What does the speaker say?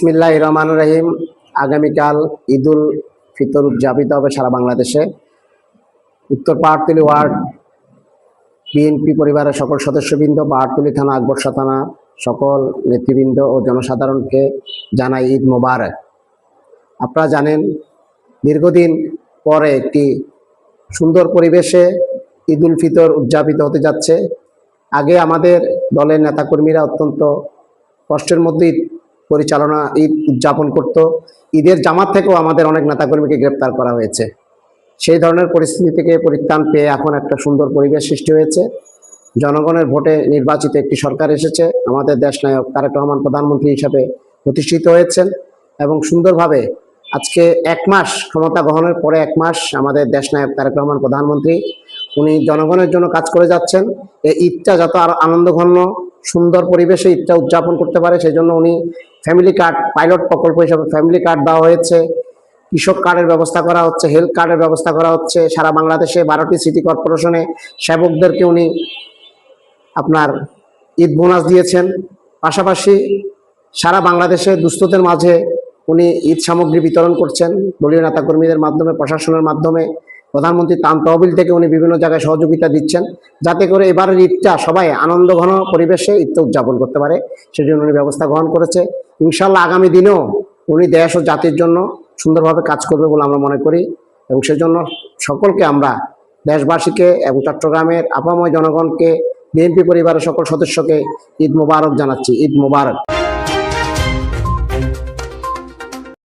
বিসমিল্লাহির রহমানির রহিম। আগামীকাল ঈদুল ফিতর উদযাপিত হবে সারা বাংলাদেশে। উত্তর পাহাড়তলী ওয়ার্ড বিএনপি পরিবারের সকল সদস্যবৃন্দ, পাহাড়তলী থানা, আকবরশা থানা সকল নেতৃবৃন্দ ও জনসাধারণকে জানাই ঈদ মোবারক। আপনারা জানেন, দীর্ঘদিন পরে একটি সুন্দর পরিবেশে ঈদুল ফিতর উদযাপিত হতে যাচ্ছে। আগে আমাদের দলের নেতাকর্মীরা অত্যন্ত কষ্টের মধ্যে ঈদ উদযাপন করত। ঈদের জামাত থেকেও আমাদের অনেক নেতাকর্মীকে গ্রেপ্তার করা হয়েছে। সেই ধরনের পরিস্থিতি থেকে পরিত্রাণ পেয়ে এখন একটা সুন্দর পরিবেশ সৃষ্টি হয়েছে। জনগণের ভোটে নির্বাচিত একটি সরকার এসেছে। আমাদের দেশনায়ক তারেক রহমান প্রধানমন্ত্রী হিসাবে প্রতিষ্ঠিত হয়েছেন এবং সুন্দরভাবে আজকে 1 মাস ক্ষমতা গ্রহণের পরে 1 মাস আমাদের দেশনায়ক তারেক রহমান প্রধানমন্ত্রী উনি জনগণের জন্য কাজ করে যাচ্ছেন। এই ঈদটা যত আরো আনন্দঘন সুন্দর পরিবেশে ঈদটা উদযাপন করতে পারে, সেই জন্য উনি ফ্যামিলি কার্ড পাইলট প্রকল্প হিসাবে ফ্যামিলি কার্ড দেওয়া হয়েছে, কৃষক কার্ডের ব্যবস্থা করা হচ্ছে, হেলথ কার্ডের ব্যবস্থা করা হচ্ছে। সারা বাংলাদেশে 12টি সিটি কর্পোরেশনে সেবকদেরকে উনি আপনার ঈদ বোনাস দিয়েছেন। পাশাপাশি সারা বাংলাদেশে দুস্থদের মাঝে উনি ঈদ সামগ্রী বিতরণ করছেন দলীয় নেতাকর্মীদের মাধ্যমে, প্রশাসনের মাধ্যমে। প্রধানমন্ত্রী ত্রাণ তহবিল থেকে উনি বিভিন্ন জায়গায় সহযোগিতা দিচ্ছেন, যাতে করে এবারের ঈদটা সবাই আনন্দঘন পরিবেশে ঈদটা উদযাপন করতে পারে। সেজন্য উনি ব্যবস্থা গ্রহণ করেছে। ইনশাল্লাহ আগামী দিনেও উনি দেশ ও জাতির জন্য সুন্দরভাবে কাজ করবে বলে আমরা মনে করি এবং সেজন্য সকলকে আমরা দেশবাসীকে এবং চট্টগ্রামের আপাময় জনগণকে, বিএনপি পরিবারের সকল সদস্যকে ঈদ মোবারক জানাচ্ছি। ঈদ মোবারক।